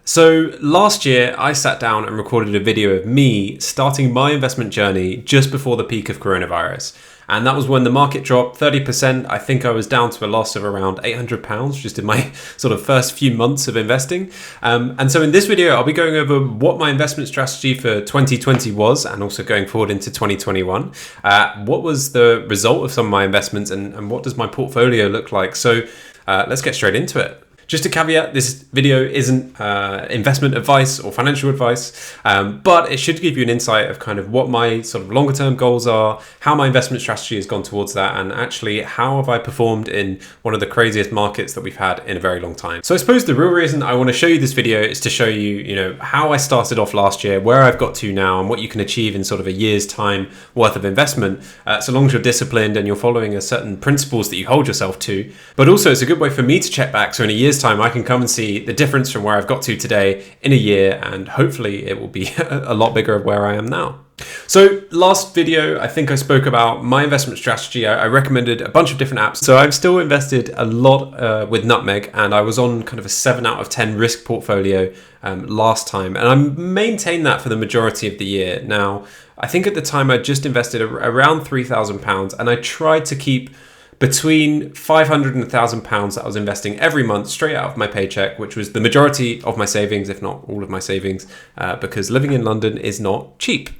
So last year I sat down and recorded a video of me starting my investment journey just before the peak of coronavirus. And that was when the market dropped 30%. I think I was down to a loss of around £800 just in my sort of first few months of investing. And so in this video, I'll be going over what my investment strategy for 2020 was and also going forward into 2021. What was the result of some of my investments and what does my portfolio look like? So let's get straight into it. Just a caveat, this video isn't investment advice or financial advice, but it should give you an insight of kind of what my sort of longer term goals are, how my investment strategy has gone towards that, and actually how have I performed in one of the craziest markets that we've had in a very long time. So I suppose the real reason I want to show you this video is to show you, how I started off last year, where I've got to now, and what you can achieve in sort of a year's time worth of investment, so long as you're disciplined and you're following a certain principles that you hold yourself to. But also it's a good way for me to check back, so in a year's time I can come and see the difference from where I've got to today in a year, and hopefully it will be a lot bigger of where I am now. So last video, I think I spoke about my investment strategy. I recommended a bunch of different apps. So I've still invested a lot with Nutmeg, and I was on kind of a 7 out of 10 risk portfolio last time, and I maintained that for the majority of the year. Now, I think at the time I just invested around £3,000, and I tried to keep between £500 and £1,000 that I was investing every month straight out of my paycheck, which was the majority of my savings, if not all of my savings, because living in London is not cheap.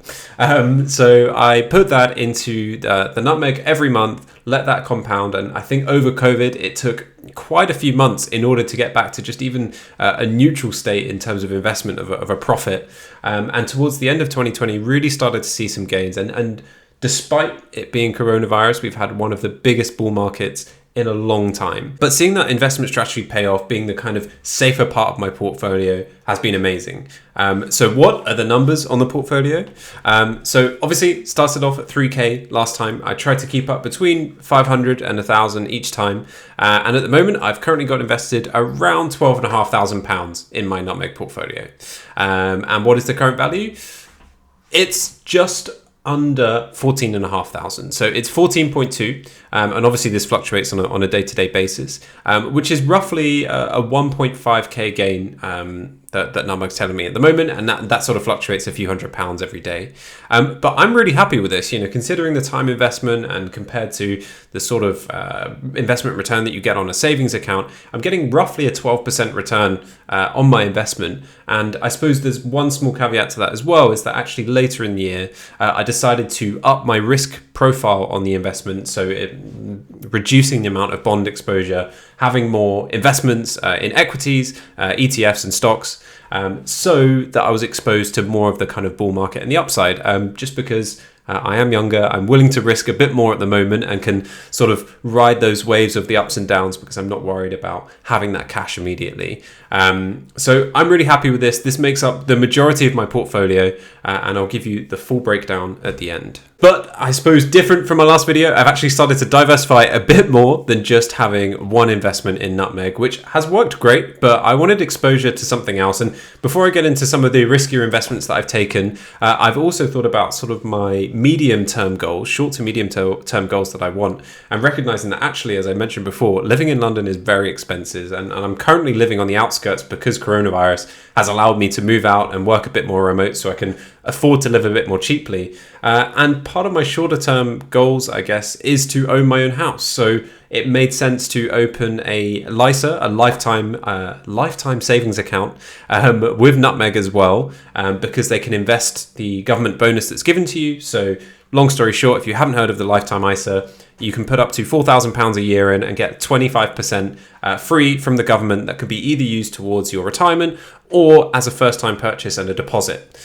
So I put that into the Nutmeg every month, let that compound, and I think over COVID it took quite a few months in order to get back to just even a neutral state in terms of investment of a profit. And towards the end of 2020 really started to see some gains, and despite it being coronavirus, we've had one of the biggest bull markets in a long time. But seeing that investment strategy pay off, being the kind of safer part of my portfolio, has been amazing. So what are the numbers on the portfolio? So obviously started off at 3K last time. I tried to keep up between 500 and 1,000 each time. And at the moment, I've currently got invested around £12,500 in my Nutmeg portfolio. And what is the current value? It's just under 14,500. So it's 14.2. And obviously this fluctuates on a day-to-day basis, which is roughly a 1.5k gain that Nutmeg's telling me at the moment, and that sort of fluctuates a few £100 every day. But I'm really happy with this, considering the time investment and compared to the sort of investment return that you get on a savings account. I'm getting roughly a 12% return on my investment. And I suppose there's one small caveat to that as well, is that actually later in the year, I decided to up my risk profile on the investment. So reducing the amount of bond exposure, having more investments in equities, ETFs and stocks, so that I was exposed to more of the kind of bull market and the upside, just because I am younger, I'm willing to risk a bit more at the moment and can sort of ride those waves of the ups and downs because I'm not worried about having that cash immediately. So I'm really happy with this. This makes up the majority of my portfolio, and I'll give you the full breakdown at the end. But I suppose different from my last video, I've actually started to diversify a bit more than just having one investment in Nutmeg, which has worked great, but I wanted exposure to something else. And before I get into some of the riskier investments that I've taken, I've also thought about sort of my medium-term goals, short to medium-term goals that I want, and recognizing that actually, as I mentioned before, living in London is very expensive, and I'm currently living on the outskirts because coronavirus has allowed me to move out and work a bit more remote so I can afford to live a bit more cheaply. And part of my shorter term goals, I guess, is to own my own house. So it made sense to open a LISA, a lifetime savings account, with Nutmeg as well, because they can invest the government bonus that's given to you. So long story short, if you haven't heard of the lifetime ISA, you can put up to £4,000 a year in and get 25% free from the government that could be either used towards your retirement or as a first-time purchase and a deposit.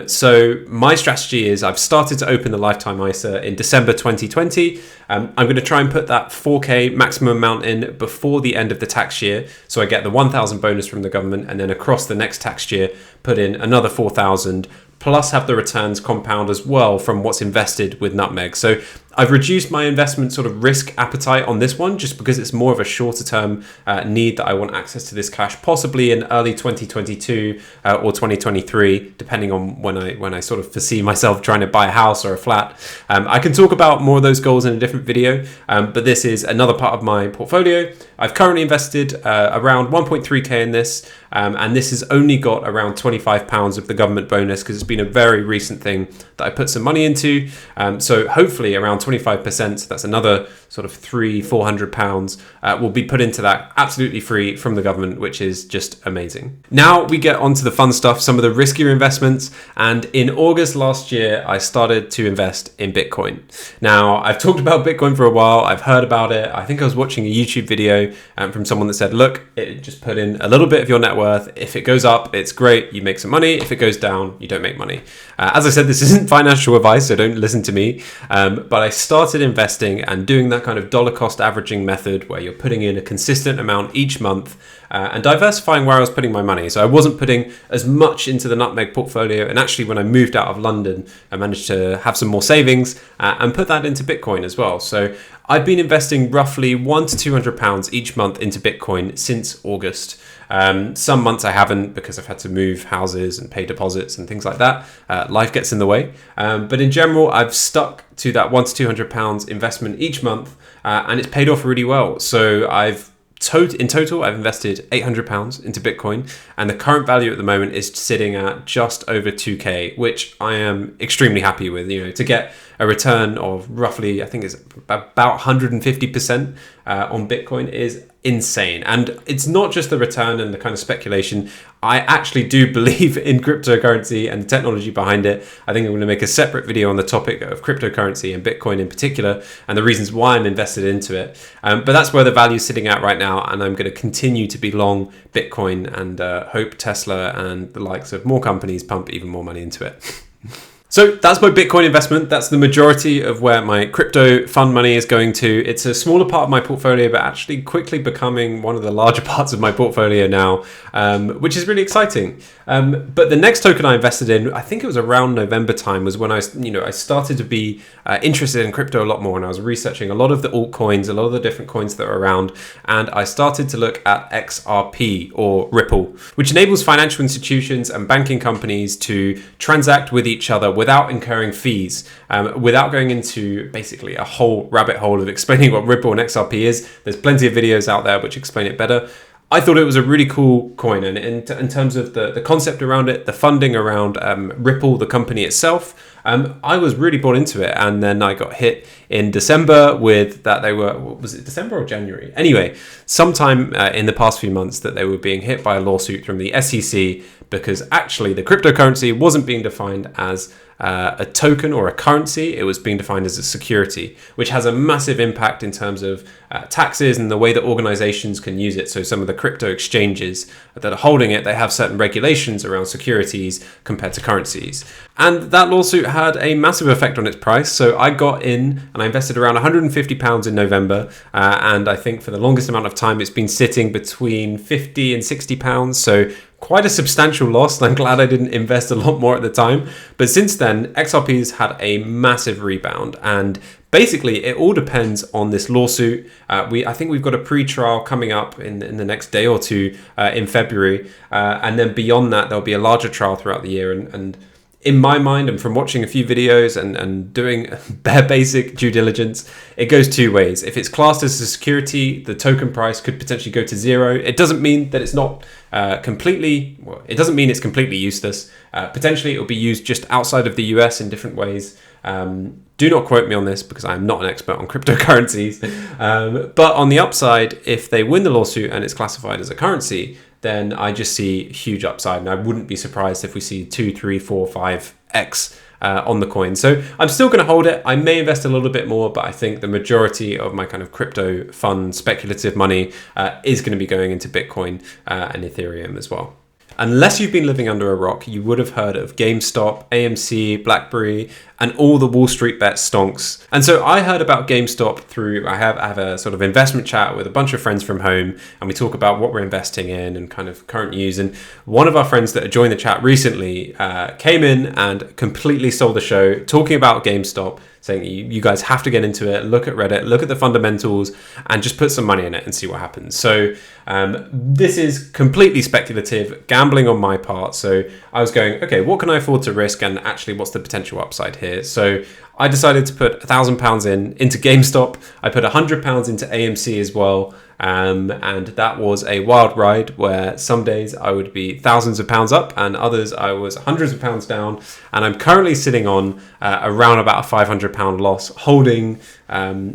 So my strategy is I've started to open the lifetime ISA in December 2020. I'm going to try and put that 4K maximum amount in before the end of the tax year. So I get the 1,000 bonus from the government, and then across the next tax year, put in another 4,000, plus have the returns compound as well from what's invested with Nutmeg. So I've reduced my investment sort of risk appetite on this one just because it's more of a shorter term need that I want access to this cash, possibly in early 2022 or 2023, depending on when I sort of foresee myself trying to buy a house or a flat. I can talk about more of those goals in a different video, but this is another part of my portfolio. I've currently invested around 1.3k in this, and this has only got around £25 of the government bonus because it's been a very recent thing that I put some money into. So hopefully around 25%, so that's another sort of £400 will be put into that absolutely free from the government, which is just amazing. Now we get onto the fun stuff, some of the riskier investments. And in August last year, I started to invest in Bitcoin. Now I've talked about Bitcoin for a while. I've heard about it. I think I was watching a YouTube video from someone that said, look, just put in a little bit of your net worth. If it goes up, it's great. You make some money. If it goes down, you don't make money. As I said, this isn't financial advice, so don't listen to me. But I started investing and doing that kind of dollar cost averaging method where you're putting in a consistent amount each month and diversifying where I was putting my money. So I wasn't putting as much into the Nutmeg portfolio. And actually, when I moved out of London, I managed to have some more savings and put that into Bitcoin as well. So I've been investing roughly £100 to £200 each month into Bitcoin since August. Some months I haven't because I've had to move houses and pay deposits and things like that. Life gets in the way. But in general, I've stuck to that £100 to £200 investment each month, and it's paid off really well. So in total, I've invested £800 into Bitcoin, and the current value at the moment is sitting at just over 2k, which I am extremely happy with. To get a return of roughly, I think it's about 150% on Bitcoin is insane. And it's not just the return and the kind of speculation. I actually do believe in cryptocurrency and the technology behind it. I think I'm going to make a separate video on the topic of cryptocurrency and Bitcoin in particular and the reasons why I'm invested into it. But that's where the value is sitting at right now. And I'm going to continue to be long Bitcoin and hope Tesla and the likes of more companies pump even more money into it. So that's my Bitcoin investment. That's the majority of where my crypto fund money is going to. It's a smaller part of my portfolio, but actually quickly becoming one of the larger parts of my portfolio now, which is really exciting. But the next token I invested in, I think it was around November time, was when I started to be interested in crypto a lot more, and I was researching a lot of the altcoins, a lot of the different coins that are around, and I started to look at XRP or Ripple, which enables financial institutions and banking companies to transact with each other without incurring fees, without going into basically a whole rabbit hole of explaining what Ripple and XRP is. There's plenty of videos out there which explain it better. I thought it was a really cool coin, and in terms of the concept around it, the funding around Ripple, the company itself, I was really bought into it. And then I got hit in December with that was it December or January? Anyway, sometime in the past few months that they were being hit by a lawsuit from the SEC because actually the cryptocurrency wasn't being defined as a token or a currency. It was being defined as a security, which has a massive impact in terms of taxes and the way that organizations can use it. So some of the crypto exchanges that are holding it, they have certain regulations around securities compared to currencies. And that lawsuit had a massive effect on its price. So I got in and I invested around £150 in November. And I think for the longest amount of time, it's been sitting between £50 and £60. So quite a substantial loss, and I'm glad I didn't invest a lot more at the time. But since then, XRP's had a massive rebound, and basically it all depends on this lawsuit. I think we've got a pre-trial coming up in the next day or two in February, and then beyond that there'll be a larger trial throughout the year. And in my mind, and from watching a few videos and doing bare basic due diligence, it goes two ways. If it's classed as a security, the token price could potentially go to zero. It doesn't mean that it's not it doesn't mean it's completely useless. Potentially it will be used just outside of the US in different ways. Do not quote me on this because I'm not an expert on cryptocurrencies. But on the upside, if they win the lawsuit and it's classified as a currency, then I just see huge upside, and I wouldn't be surprised if we see 2, 3, 4, 5x on the coin. So I'm still going to hold it. I may invest a little bit more, but I think the majority of my kind of crypto fund speculative money is going to be going into Bitcoin and Ethereum as well. Unless you've been living under a rock, you would have heard of GameStop, AMC, BlackBerry, and all the Wall Street bet stonks. And so I heard about GameStop through, I have a sort of investment chat with a bunch of friends from home, and we talk about what we're investing in and kind of current news. And one of our friends that had joined the chat recently came in and completely stole the show, talking about GameStop, saying you guys have to get into it, look at Reddit, look at the fundamentals, and just put some money in it and see what happens. So this is completely speculative gambling on my part. So I was going, okay, what can I afford to risk, and actually what's the potential upside here? So I decided to put £1,000 into GameStop. I put £100 into AMC as well. And that was a wild ride where some days I would be thousands of pounds up and others I was hundreds of pounds down. And I'm currently sitting on around about a £500 loss, holding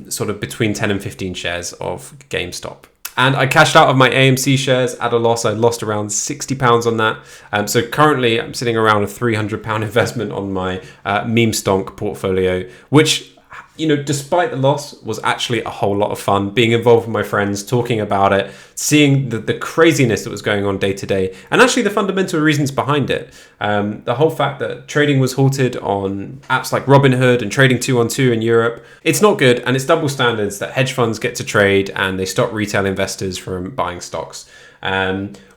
sort of between 10 and 15 shares of GameStop. And I cashed out of my AMC shares at a loss. I lost around £60 on that. So currently I'm sitting around a £300 investment on my meme stonk portfolio, which, you know, despite the loss, was actually a whole lot of fun. Being involved with my friends, talking about it, seeing the craziness that was going on day to day, and actually the fundamental reasons behind it. The whole fact that trading was halted on apps like Robinhood and trading 2-on-2 in Europe. It's not good, and it's double standards that hedge funds get to trade and they stop retail investors from buying stocks.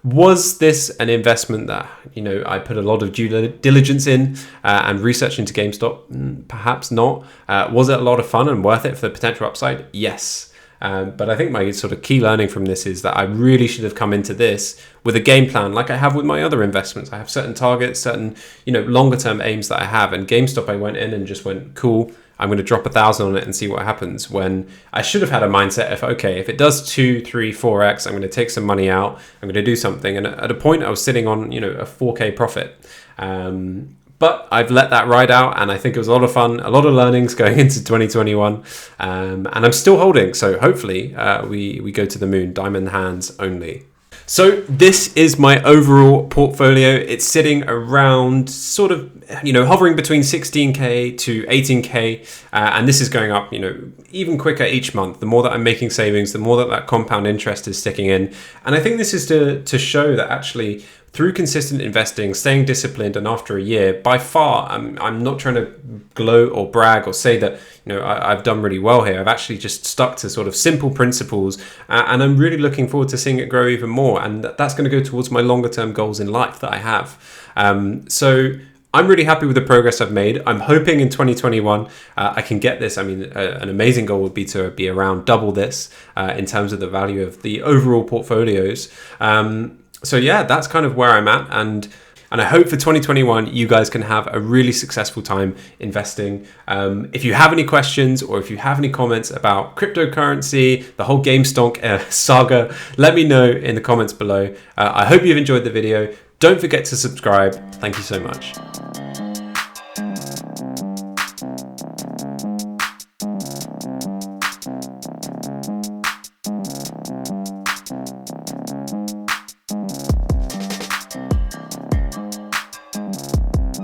Was this an investment that, you know, I put a lot of due diligence in and research into GameStop? Perhaps not. Was it a lot of fun and worth it for the potential upside? Yes. But I think my sort of key learning from this is that I really should have come into this with a game plan like I have with my other investments. I have certain targets, certain, you know, longer term aims that I have. And GameStop, I went in and just went, cool, I'm going to drop 1,000 on it and see what happens, when I should have had a mindset of, okay, if it does 2, 3, 4x, I'm going to take some money out, I'm going to do something. And at a point I was sitting on, you know, a 4K profit. But I've let that ride out, and I think it was a lot of fun, a lot of learnings going into 2021. And I'm still holding. So hopefully we go to the moon, diamond hands only. So this is my overall portfolio. It's sitting around sort of, you know, hovering between 16K to 18K. And this is going up, you know, even quicker each month. The more that I'm making savings, the more that compound interest is sticking in. And I think this is to show that actually through consistent investing, staying disciplined, and after a year, by far, I'm not trying to gloat or brag or say that, you know, I've done really well here. I've actually just stuck to sort of simple principles, and I'm really looking forward to seeing it grow even more. And that's going to go towards my longer term goals in life that I have. So I'm really happy with the progress I've made. I'm hoping in 2021 I can get this. I mean, an amazing goal would be to be around double this in terms of the value of the overall portfolios. So yeah, that's kind of where I'm at, and I hope for 2021 you guys can have a really successful time investing. If you have any questions or if you have any comments about cryptocurrency, the whole GameStonk saga, let me know in the comments below. I hope you've enjoyed the video. Don't forget to subscribe. Thank you so much.